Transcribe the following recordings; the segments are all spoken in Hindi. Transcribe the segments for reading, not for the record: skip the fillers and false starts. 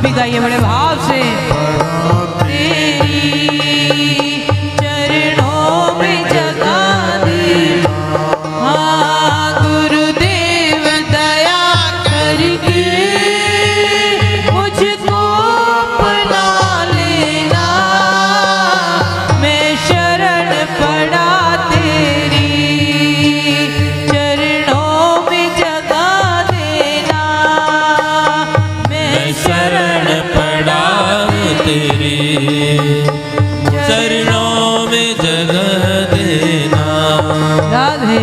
भी गाइए बड़े भाव से। तेरी चरणों में जगा दी, हाँ गुरुदेव दया करके मुझको अपना लेना, मैं शरण पड़ा तेरी चरणों में जगा देना, मैं शरण पड़ा तेरी चरणों में जगह देना। राधे।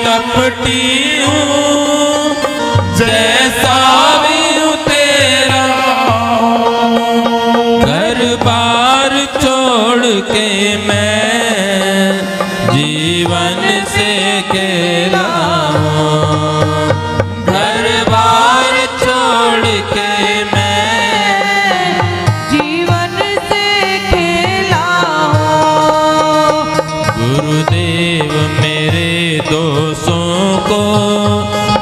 कपटी हूँ जैसा भी हूँ तेरा, घर बार छोड़ के मैं जीवन से खेला हूँ, घर बार छोड़ के मैं जीवन से खेला हूँ। गुरुदेव मेरे दोषों को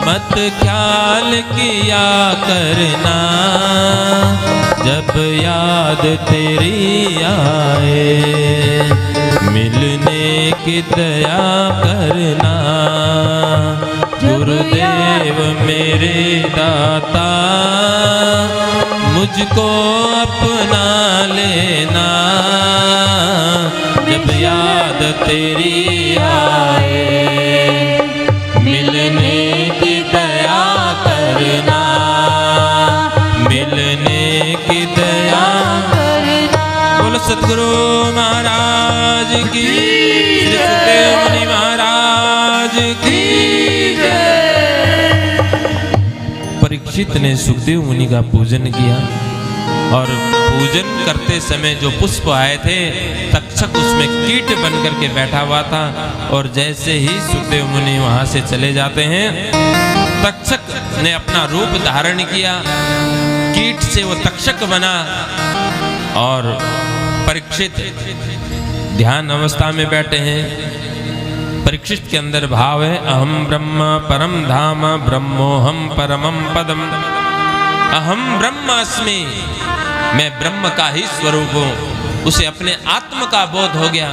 मत ख्याल किया करना, जब याद तेरी आए मिलने की दया करना। गुरुदेव मेरे दाता मुझको अपना लेना, जब याद तेरी आए मिलने की दया करना, मिलने की दया करना। बोलो सतगुरु महाराज की, श्री सुखदेव मुनि महाराज की जय। परीक्षित ने सुखदेव मुनि का पूजन किया और पूजन करते समय जो पुष्प आए थे, तक्षक उसमें कीट बन करके बैठा हुआ था, और जैसे ही सुखदेव मुनि वहां से चले जाते हैं, तक्षक ने अपना रूप धारण किया, कीट से वो तक्षक बना। और परीक्षित ध्यान अवस्था में बैठे हैं। परीक्षित के अंदर भाव है, अहम ब्रह्म परम धाम ब्रह्मोहम परमम पदम, अहम ब्रह्मास्मि, मैं ब्रह्म का ही स्वरूप हूं। उसे अपने आत्म का बोध हो गया।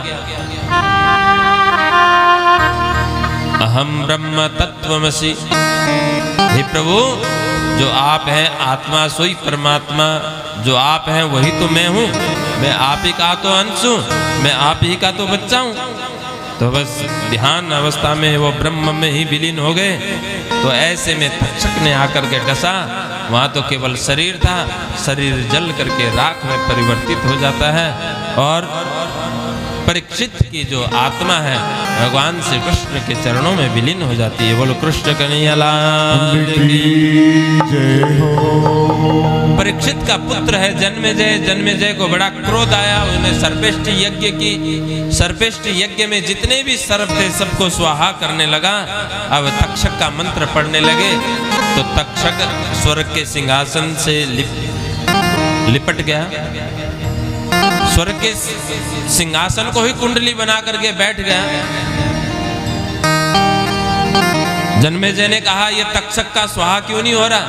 अहम ब्रह्म तत्वमसि, हे प्रभु जो आप हैं आत्मा सोई परमात्मा, जो आप हैं वही तो मैं हूं, मैं आप ही का तो अंश हूं, मैं आप ही का तो बच्चा हूं। तो बस ध्यान अवस्था में वो ब्रह्म में ही विलीन हो गए। तो ऐसे में तक्षक ने आकर के डसा, वहाँ तो केवल शरीर था, शरीर जल करके राख में परिवर्तित हो जाता है, और परीक्षित की जो आत्मा है भगवान श्री कृष्ण के चरणों में विलीन हो जाती है। बोलो कृष्ण कन्हैया लाल की जय हो। परीक्षित का पुत्र है जन्मेजय। जन्मेजय को बड़ा क्रोध आया, उसने सर्पेष्ट यज्ञ की। सर्पेष्ट यज्ञ में जितने भी सर्प थे सबको स्वाहा करने लगा। अब तक्षक का मंत्र पढ़ने लगे तो तक्षक स्वर्ग के सिंहासन से लिपट गया। स्वर्ग के सिंहासन को ही कुंडली बना करके बैठ गया। जन्मेजय ने कहा यह तक्षक का स्वाहा क्यों नहीं हो रहा?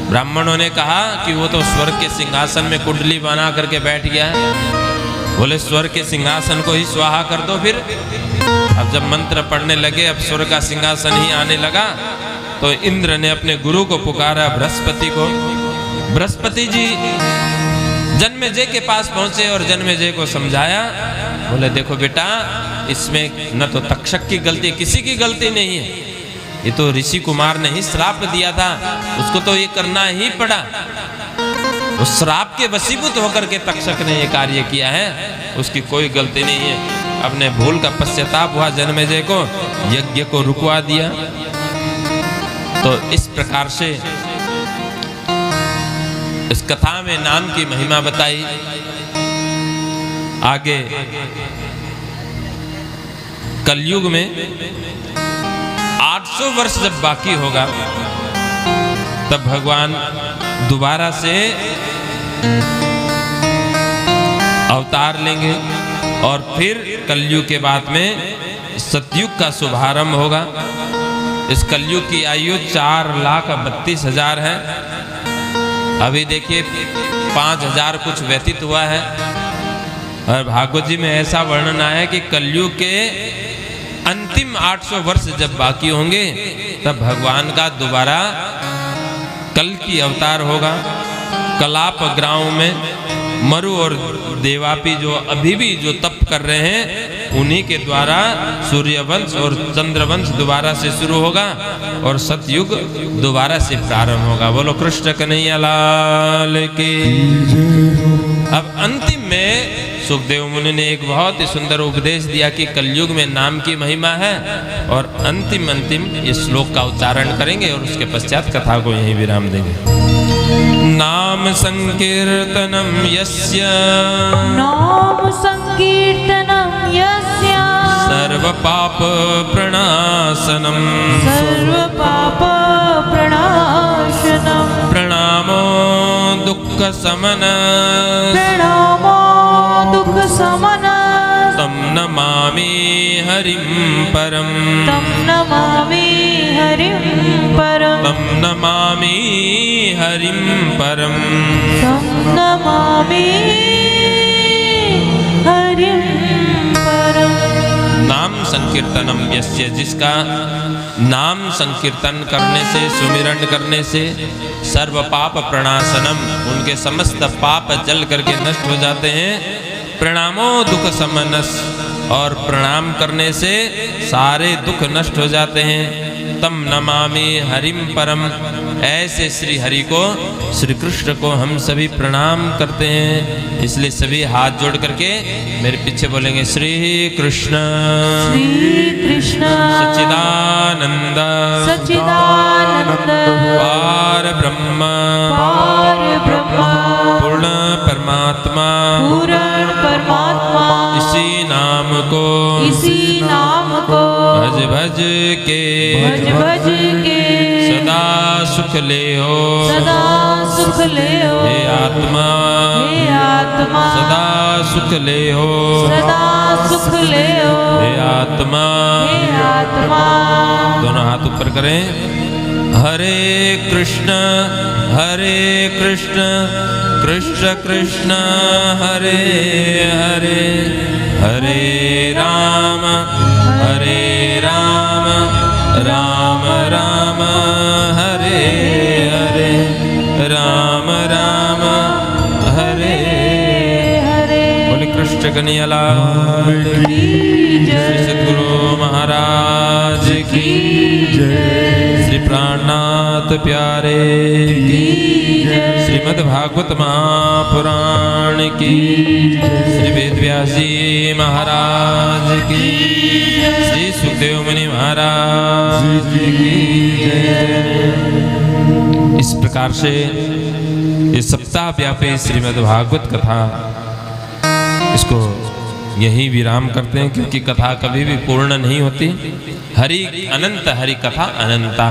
ब्राह्मणों ने कहा कि वो तो स्वर्ग के सिंहासन में कुंडली बना करके बैठ गया है। बोले स्वर्ग के सिंहासन को ही स्वाहा कर दो फिर। अब जब मंत्र पढ़ने लगे, अब स्वर्ग का सिंहासन ही आने लगा, तो इंद्र ने अपने गुरु को पुकारा, बृहस्पति को। बृहस्पति जी जन्मेजय के पास पहुंचे और जन्मेजय को समझाया। बोले देखो बेटा, इसमें न तो तक्षक की गलती, किसी की गलती नहीं है, ये तो ऋषि कुमार ने ही श्राप दिया था, उसको तो ये करना ही पड़ा। उस श्राप के वशीभूत होकर के तक्षक ने ये कार्य किया है, उसकी कोई गलती नहीं है। अपने भूल का पश्चाताप हुआ, जन्मेजय को यज्ञ को रुकवा दिया। तो इस प्रकार से इस कथा में नाम की महिमा बताई। आगे कलयुग में 800 वर्ष जब बाकी होगा तब भगवान दोबारा से अवतार लेंगे और फिर कलयुग के बाद में सतयुग का शुभारंभ होगा। इस कलयुग की आयु 4,32,000 है। अभी देखिए 5,000 कुछ व्यतीत हुआ है और भागवत जी में ऐसा वर्णन आया है कि कलयुग के अंतिम 800 वर्ष जब बाकी होंगे तब भगवान का दोबारा कल की अवतार होगा। कलाप ग्राम में मरु और देवापी जो अभी भी जो तप कर रहे हैं उन्हीं के द्वारा सूर्यवंश और चंद्रवंश दोबारा से शुरू होगा और सतयुग दोबारा से प्रारंभ होगा। बोलो कृष्ण कन्हैया लाल की। अब अंतिम में सुखदेव मुनि ने एक बहुत ही सुंदर उपदेश दिया कि कलयुग में नाम की महिमा है और अंतिम इस श्लोक का उच्चारण करेंगे और उसके पश्चात कथा को यहीं विराम देंगे। नाम संकीर्तनम यस्य नाम संकीर्तनम यस्य सर्व पाप प्रणाशनम सर्व पाप प्रणाशनम प्रणामो दुख समन प्रणामो दुख समन तम नमामि हरिं परम तम नमामि हरिं परम तम नमामि हरिं परम तम नमामि हरिं परम। नाम संकीर्तनम यस्य, जिसका नाम संकीर्तन करने से सुमिरन करने से सर्व पाप प्रणाशनम, उनके समस्त पाप जल करके नष्ट हो जाते हैं। प्रणामो दुख समनस, और प्रणाम करने से सारे दुख नष्ट हो जाते हैं। तम नमामि हरिम परम, ऐसे श्री हरि को, श्री कृष्ण को हम सभी प्रणाम करते हैं। इसलिए सभी हाथ जोड़ करके मेरे पीछे बोलेंगे श्री कृष्ण सच्चिदानंद सच्चिदानंद पार ब्रह्म पूर्ण परमात्मा पूर्ण परमात्मा, इसी नाम को भज भज के सदा सुख ले हो, हे आत्मा सदा सुख ले हो, हे आत्मा। दोनों हाथ ऊपर करें। हरे कृष्ण कृष्ण कृष्ण हरे हरे, हरे राम राम राम हरे हरे, राम राम हरे हरे। बोले कृष्ण कन्हैया लाल की जय। श्री सद्गुरु महाराज की जय। श्री प्राणनाथ प्यारे की जय। श्रीमद् भागवत महापुराण की जय। श्री वेदव्यास जी महाराज की जय। श्री सुखदेव मुनि महाराज की जय। इस प्रकार से इस सप्ताह व्यापी श्रीमद् भागवत कथा, इसको यही विराम करते हैं, क्योंकि कथा कभी भी पूर्ण नहीं होती। हरि अनंत, हरि कथा अनंता।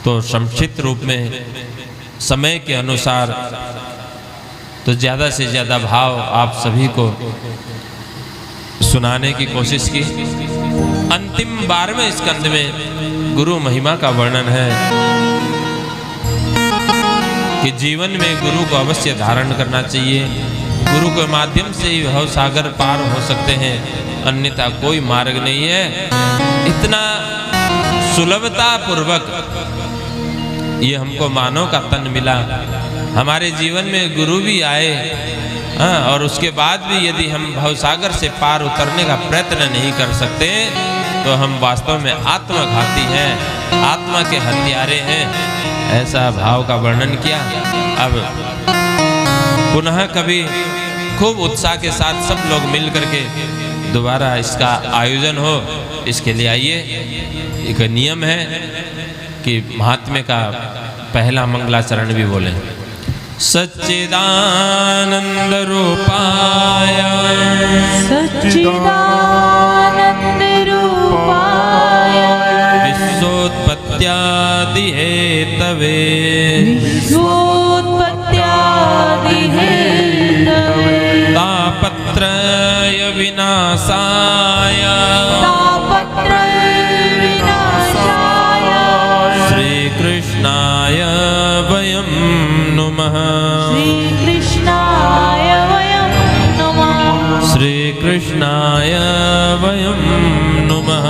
तो संक्षिप्त रूप में समय के अनुसार तो ज़्यादा से ज़्यादा भाव आप सभी को सुनाने की कोशिश की। अंतिम 12वें स्कंद में गुरु महिमा का वर्णन है कि जीवन में गुरु को अवश्य धारण करना चाहिए। गुरु के माध्यम से ही भव सागर पार हो सकते हैं, अन्यथा कोई मार्ग नहीं है। इतना सुलभता पूर्वक ये हमको मानव का तन मिला। हमारे जीवन में गुरु भी आए, और उसके बाद भी यदि हम भवसागर से पार उतरने का प्रयत्न नहीं कर सकते तो हम वास्तव में आत्मघाती हैं, आत्मा के हत्यारे हैं। ऐसा भाव का वर्णन किया। अब पुनः कभी खूब उत्साह के साथ सब लोग मिल करके दोबारा इसका आयोजन हो, इसके लिए आइए। एक नियम है कि महात्म्य का पहला मंगलाचरण भी बोलें। सच्चिदानन्दरूपाय सच्चिदानन्दरूपाय विश्वोत्पत्त्यादिहेतवे विश्वोत्पत्त्यादिहेतवे तापत्रय विनाशाय तापत्रयविनाशाय श्रीकृष्णाय वयं नुमः श्रीकृष्णाय वयं नमः श्रीकृष्णाय वयं नुमः